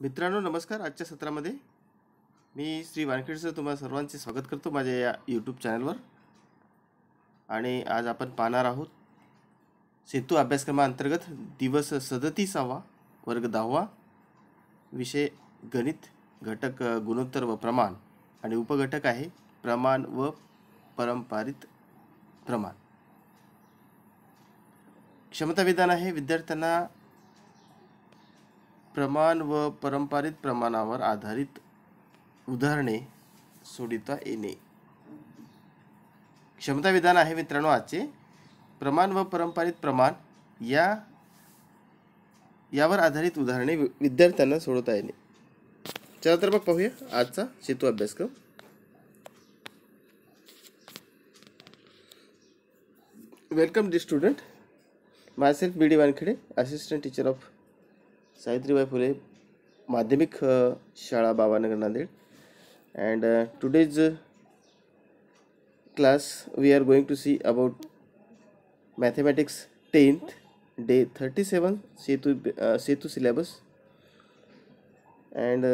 मित्रांनो नमस्कार. आजच्या सत्रामध्ये मी श्री वानखेडे सर तुम्हा सर्वांचे स्वागत करतो माझ्या या यूट्यूब चॅनलवर. आणि आज आपण पाहणार आहोत सेतू अभ्यासक्रमाअंतर्गत दिवस 37वा वर्ग 10वा विषय गणित, घटक गुणोत्तर व प्रमाण आणि उपघटक आहे प्रमाण व परंपरित प्रमाण. क्षमता विधान आहे विद्यार्थ्यांना प्रमाण व परंपरित प्रमाणावर आधारित उदाहरणे सोडविता येणे. क्षमता विधान आहे मित्रांनो आजचे प्रमाण व परंपरित प्रमाण यावर आधारित उदाहरणे विद्यार्थ्यांना सोडवता येणे. चला तर मग पाहूया आजचा सेतू अभ्यासक्रम. Welcome the student. Myself B D Wankhede, assistant teacher of Savitribai Phule माध्यमिक शाळा Babanagar Nanded. And today's class we are going to see about mathematics 10th day 37 Setu syllabus, and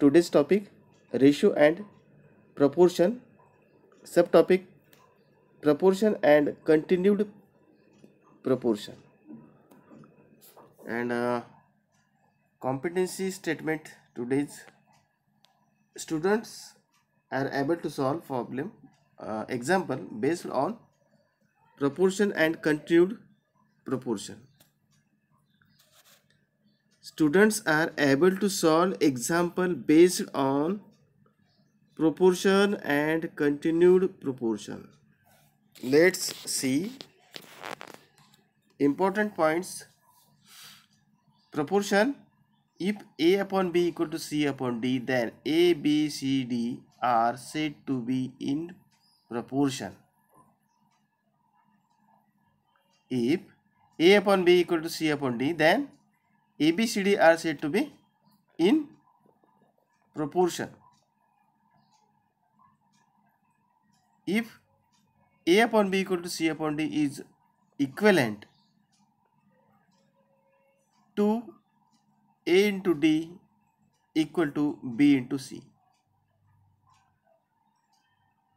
today's topic ratio and proportion, subtopic proportion and continued proportion, and competency statement. Today's students are able to solve problem example based on proportion and continued proportion. Students are able to solve example based on proportion and continued proportion. Let's see important points. Proportion: if A upon B equal to C upon D, then A, B, C, D are said to be in proportion. If A upon B equal to C upon D, then A, B, C, D are said to be in proportion. If A upon B equal to C upon D is equivalent to A into D equal to B into C.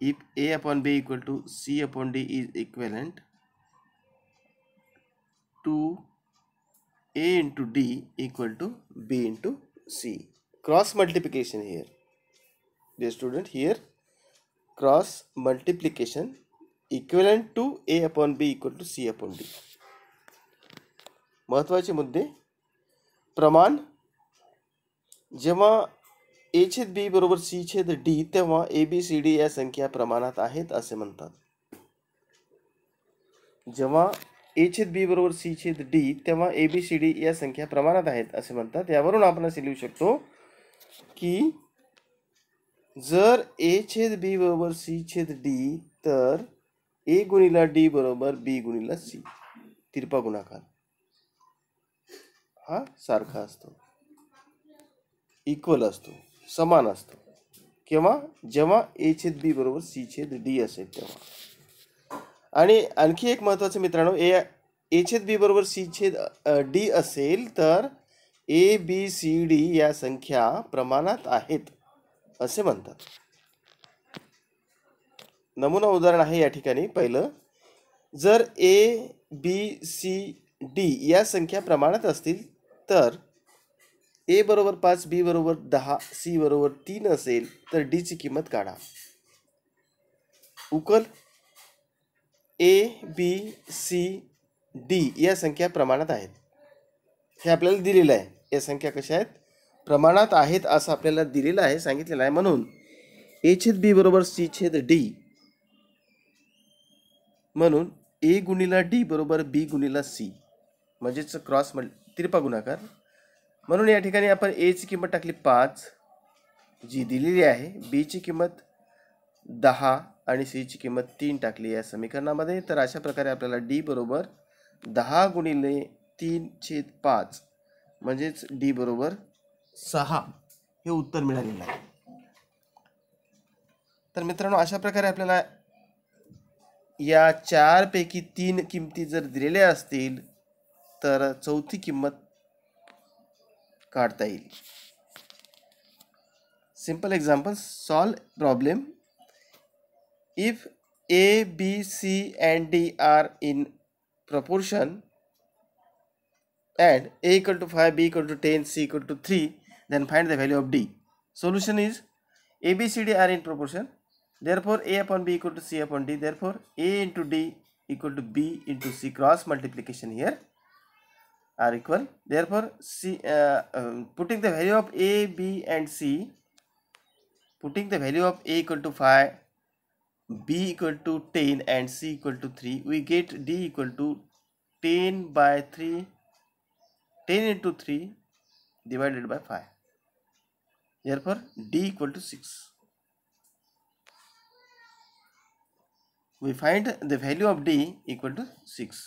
If A upon B equal to C upon D is equivalent to A into D equal to B into C. Cross multiplication here. Dear student, here cross multiplication equivalent to A upon B equal to C upon D. महत्वाचे मुद्दे. प्रमाण: जेव्हा A छेद B बरोबर C छेद D तेव्हा A B C D या संख्या प्रमाणात आहेत असे म्हणतात. जेव्हा A छेद B बरोबर C छेद D तेव्हा A B C D या संख्या प्रमाणात आहेत असे म्हणतात. यावरून आपण असे लिहू शकतो की जर A छेद B बरोबर C छेद D तर A गुणिला D बरोबर B गुणिला C. तिरपा गुणाकार हा सारखा असतो, इक्वल असतो, समान असतो. किंवा जेव्हा A छेद B बरोबर C छेद D असेल तेव्हा. आणि आणखी एक महत्त्वाचं मित्रांनो, A छेद B बरोबर C छेद D असेल तर A B C D या संख्या प्रमाणात आहेत असे म्हणतात. नमुना उदाहरण आहे या ठिकाणी. पहिलं, जर A B C D या संख्या प्रमाणात असतील तर A बरोबर 5, B बरोबर 10, C बरोबर 3 असेल तर D ची किंमत काढा. उकल: A B C D या संख्या प्रमाणात आहेत. हे आपल्याला दिलेलं आहे. या संख्या कशा आहेत? प्रमाणात आहेत असं आपल्याला दिलेलं आहे, सांगितलेलं आहे. म्हणून A छेद B बरोबर C छेद D, म्हणून A गुणिला D बरोबर B गुणिला C म्हणजेच क्रॉस तिरपा गुणाकार. म्हणून या ठिकाणी आपण A ची किंमत टाकली 5 जी दिलेली आहे, B ची किंमत 10 आणि C ची किंमत 3 टाकली या समीकरणामध्ये. तर अशा प्रकारे आपल्याला D बरोबर 10 गुणिले 3 छेद 5 म्हणजेच D बरोबर 6 हे उत्तर मिळालेलं आहे. तर मित्रांनो अशा प्रकारे आपल्याला या 4 पैकी 3 किमती जर दिलेल्या असतील तर चौथी किंमत काढता येईल. simple example, solve problem. If A, B, C and D are in proportion and A equal to 5, B equal to 10, C equal to 3, then find the value of D. Solution is A, B, C, D are in proportion. Therefore, A upon B equal to C upon D. Therefore, A into D equal to B into C. Cross multiplication here are equal. Therefore, putting the value of A, B and C, putting the value of A equal to 5, B equal to 10 and C equal to 3, we get D equal to 10 by 3, 10 into 3 divided by 5. Therefore, D equal to 6. We find the value of D equal to 6.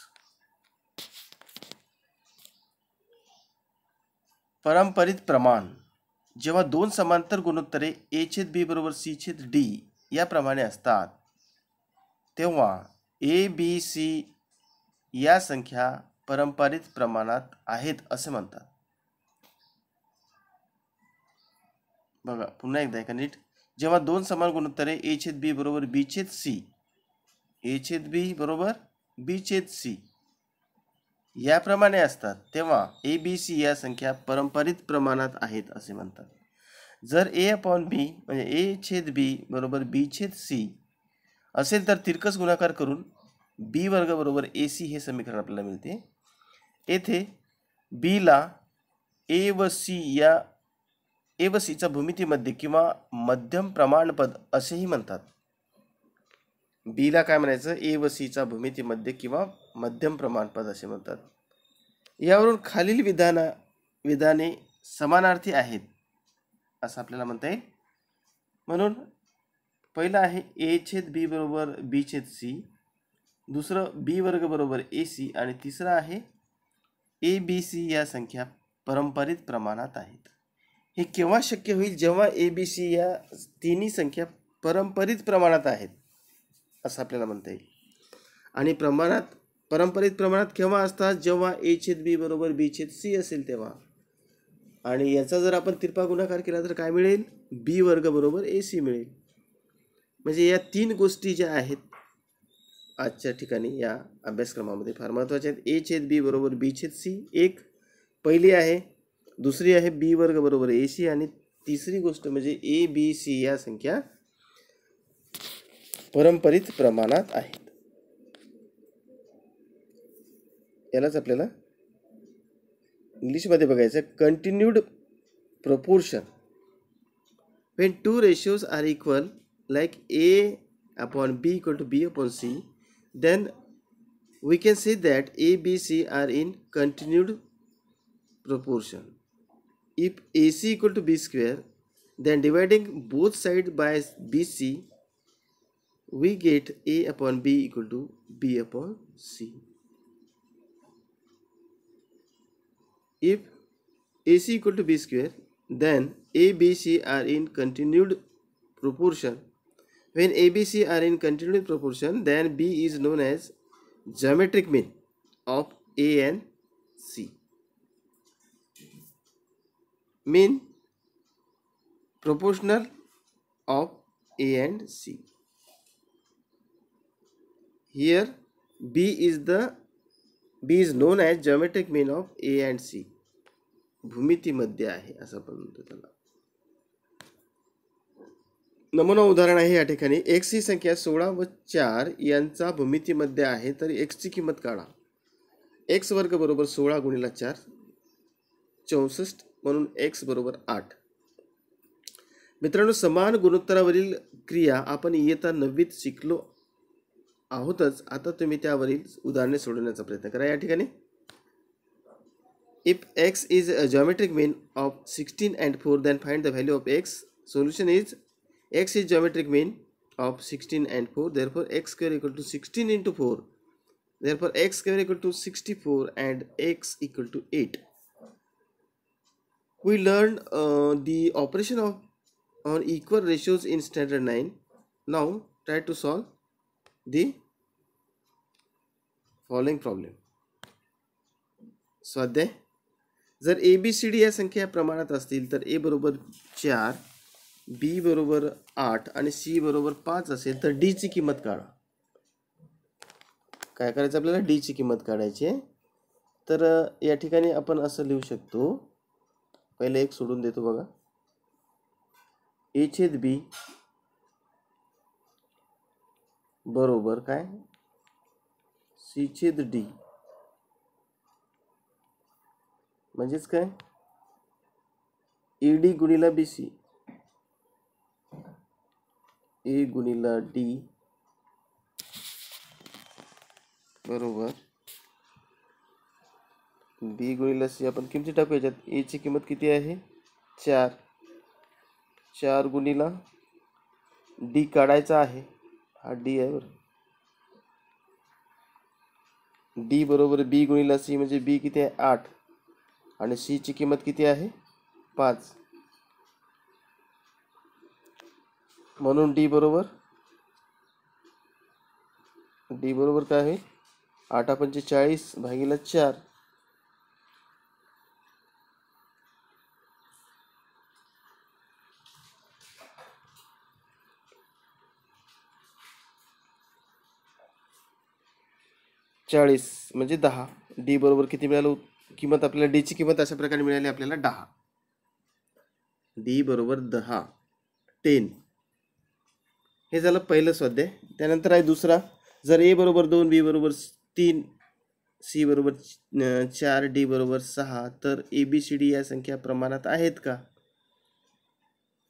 पारंपरित प्रमाण, जेव्हा दोन समांतर गुणोत्तरे A छेद B बरोबर C छेद D याप्रमाणे असतात तेव्हा A, B, C या संख्या पारंपरित प्रमाणात आहेत असे म्हणतात. बघा पुन्हा एकदा ऐका नीट. जेव्हा दोन समान गुणोत्तरे A छेद B बरोबर B छेद C, A छेद B बरोबर B छेद C याप्रमाणे असतात तेव्हा A, B, C या संख्या पारंपरित प्रमाणात आहेत असे म्हणतात. जर A अपॉन B म्हणजे A छेद B बरोबर B छेद C असेल तर तिरकस गुणाकार करून B वर्ग बरोबर AC हे समीकरण आपल्याला मिळते. येथे B ला A व C चा भूमितीमध्ये किंवा मध्यम प्रमाणपद असेही म्हणतात. B ला काय म्हणायचं? A व C चा भूमितीमध्ये किंवा मध्यम प्रमाणपद असे म्हणतात. यावरून खालील विधाने समानार्थी आहेत असं आपल्याला म्हणता येईल. म्हणून पहिला आहे A छेद B बरोबर B छेद C, दुसरं B वर्ग बरोबर AC आणि तिसरं आहे A, B, C या संख्या पारंपरित प्रमाणात आहेत. हे केव्हा शक्य होईल? जेव्हा A, B, C या तिन्ही संख्या पारंपरित प्रमाणात आहेत असं आपल्याला म्हणता येईल. आणि पारंपरित प्रमाणात केव्हा असतात? जेव्हा A छेद B बरोबर B छेद C असेल तेव्हा. आणि याचा जर आपण तिरपा गुणाकार केला तर काय मिळेल? B वर्ग बरोबर AC मिळेल. म्हणजे या तीन गोष्टी ज्या आहेत आजच्या ठिकाणी या अभ्यासक्रमामध्ये फार महत्त्वाच्या आहेत. A छेद B बरोबर B छेद C एक पहिली आहे, दुसरी आहे B वर्ग बरोबर AC आणि तिसरी गोष्ट म्हणजे A, B, C या संख्या पारंपरित प्रमाणात आहेत. यालाच आपल्याला इंग्लिशमध्ये बघायचं continued proportion. When two ratios are equal like A upon B equal to B upon C, then we can say that A, B, C are in continued proportion. If AC equal to B square, then dividing both sides by BC, we get A upon B equal to B upon C. If AC equal to B square, then A, B, C are in continued proportion. When A, B, C are in continued proportion, then B is known as geometric mean of A and C. Mean proportional of A and C. Here B is known as geometric mean of A and C. भूमितीमध्ये आहे असं आपण म्हणतो त्याला. नमुना उदाहरण आहे या ठिकाणी. x ही संख्या 16 व 4 यांचा भूमितीमध्ये आहे तर x ची किंमत काढा. x वर्ग बरोबर 16 गुणिले 4 64 म्हणून x बरोबर 8. मित्रांनो समान गुणोत्तरावरील क्रिया आपण इयत्ता 9वीत शिकलो आहोतच. आता तुम्ही त्यावरील उदाहरणे सोडवण्याचा प्रयत्न करा. या ठिकाणी if x is a geometric mean of 16 and 4, then find the value of x. Solution is x is geometric mean of 16 and 4. Therefore x square equal to 16 into 4. Therefore x square equal to 64 and x equal to 8. We learned the operation on equal ratios in standard 9. Now try to solve the following problem. स्वाध्याय. जर A, B, C, D या संख्या प्रमाणात असतील तर A बरोबर 4, बी बरोबर 8 आणि सी बरोबर 5 असेल तर डी ची किंमत काढा. काय करायचं आपल्याला? डी ची किंमत काढायची आहे. तर या ठिकाणी आपण असं लिहू शकतो. पहिले एक सोडून देतो बघा. ए छेद बी बरोबर काय? सी छेद डी. म्हणजेच काय? ए डी गुणिला बी सी. ए गुणिला डी बरोबर बी गुणिला सी. आपण किमती टाकू याच्यात. ए ची किंमत किती आहे? 4. 4 गुणिला डी काढायचा आहे. हा डी आहे बरं. डी बरोबर बी गुणिला सी म्हणजे बी किती आहे? 8 आणि सी ची किंमत किती आहे? 5. म्हणून डी बरोबर काय आहे? 8 पंचे 40 भागिले 4. म्हणजे 10. डी बरोबर किती मिळालं? किंमत आपल्याला डी ची किंमत अशा प्रकारे मिळाली आपल्याला 10. डी बरोबर 10. हे झालं पहिलं स्वाध्याय. त्यानंतर आहे दुसरा. जर ए बरोबर 2, बी बरोबर 3, सी बरोबर 4, डी बरोबर 6 तर ए बी सी डी या संख्या प्रमाणात आहेत का?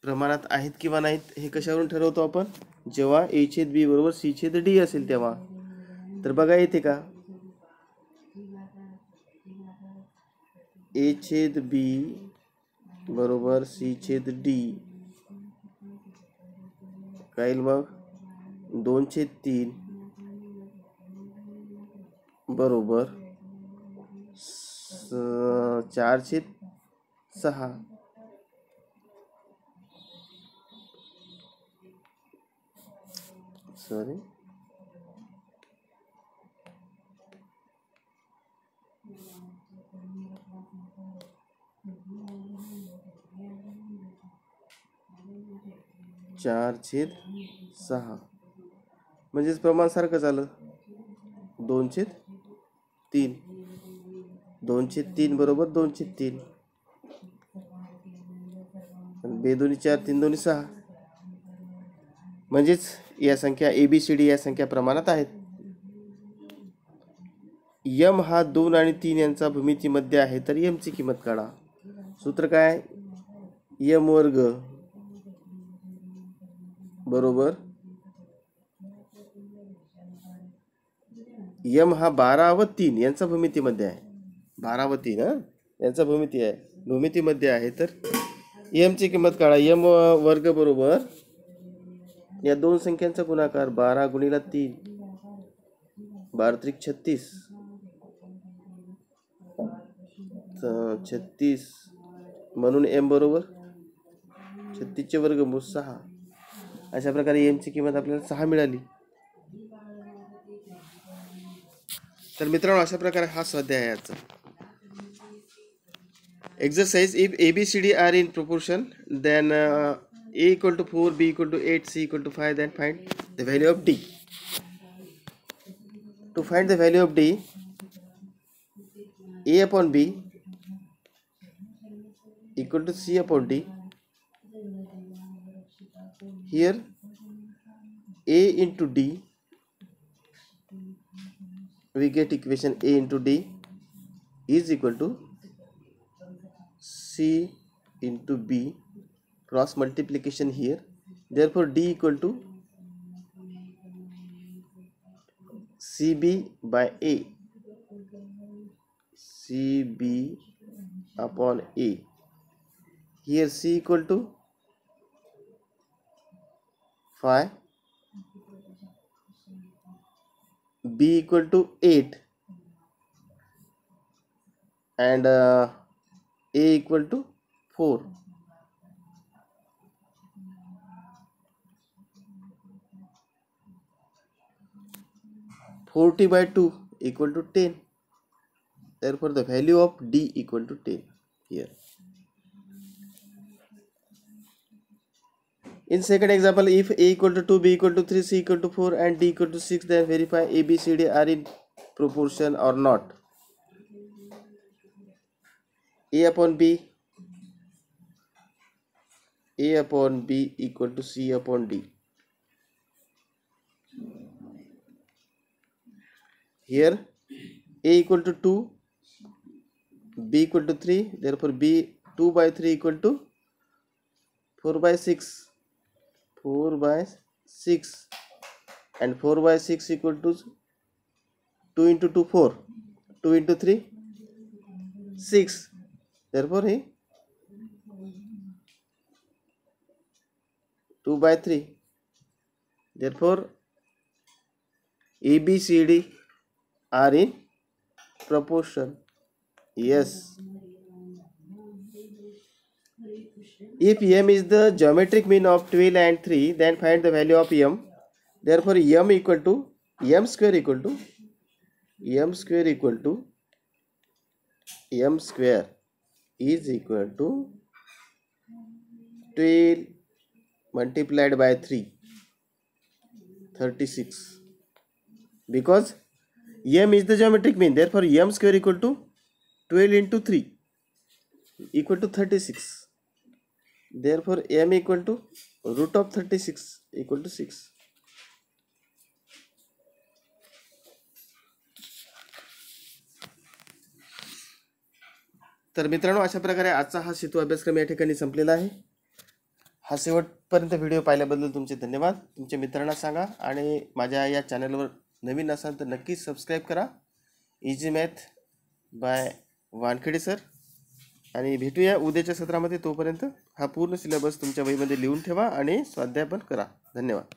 प्रमाणात आहेत किंवा नाहीत हे कशावरून ठरवतो आपण? जेव्हा ए छेद बी बरोबर सी छेद डी असेल तेव्हा. तर बघा येते का? ए छेद बी बरोबर सी छेद डी काय येईल मग? 2/3 बरोबर 4/6. सॉरी, चार छेद 6 म्हणजेच प्रमाण सारखं झालं. 2/3. 2/3 बरोबर 2/3. बे दोन्ही 4, 3 दोन्ही 6. म्हणजेच या संख्या ए बी सी डी या संख्या प्रमाणात आहेत. यम हा 2 आणि 3 यांचा भूमितीमध्ये आहे तर यम ची किंमत काढा. सूत्र काय? यम वर्ग बरोबर यम हा 12 व 3 यांचा भूमितीमध्ये आहे. 12 व 3 यांचा भूमितीमध्ये आहे तर यम ची किंमत काढा. यम वर्ग बरोबर या दोन संख्यांचा गुणाकार 12 गुणिला 3 12×3 = 36. 36 म्हणून एम बरोबर 36 चे वर्गमूळ 6. अशा प्रकारे एम ची किंमत आपल्याला 6 मिळाली. तर मित्रांनो अशा प्रकारे हा स्वाध्याय आहे याचा. Exercise if ABCD are in proportion then A = 4, B = 8, C = 5, then find the value of D. To find the value of D, A upon B equal to C upon D. Here A into D, we get equation A into D is equal to C into B, cross multiplication here. Therefore D equal to CB by A, CB upon A. Here C equal to 5, B equal to 8 and A equal to 4. (40 by 2 = 10). Therefore the value of D equal to 10 here. In second example, if A equal to 2, B equal to 3, C equal to 4 and D equal to 6, then verify A, B, C, D are in proportion or not. A upon B equal to C upon D. Here A equal to 2, B equal to 3, therefore B 2 by 3 equal to 4 by 6, 4 by 6, and 4 by 6 equal to 2 into 2 4, 2 into 3 6, therefore 2 by 3, therefore A, B, C, D are in proportion. Yes. If m is the geometric mean of 12 and 3, then find the value of m. Therefore m equal to m square equal to is equal to 12 multiplied by 3, 36, because m is the geometric mean. Therefore m square equal to 12 into 3 equal to 36. Therefore m equal to root of 36 equal to 6. तर मित्रांनो, अशा प्रकारे आजचा हा सेतू अभ्यासक्रम या ठिकाणी संपलेला आहे. हा शेवटपर्यंत व्हिडिओ पाहिल्याबद्दल तुमचे धन्यवाद. तुमच्या मित्रांना सांगा आणि माझ्या या चॅनलवर नवीन असाल तर नक्कीच सबस्क्राईब करा. Easy math by Wankhede sir. आणि भेटूया उद्याच्या सत्रामध्ये. तोपर्यंत हा पूर्ण सिलेबस तुमच्या वहीमध्ये लिहून ठेवा आणि स्वाध्याय पण करा. धन्यवाद.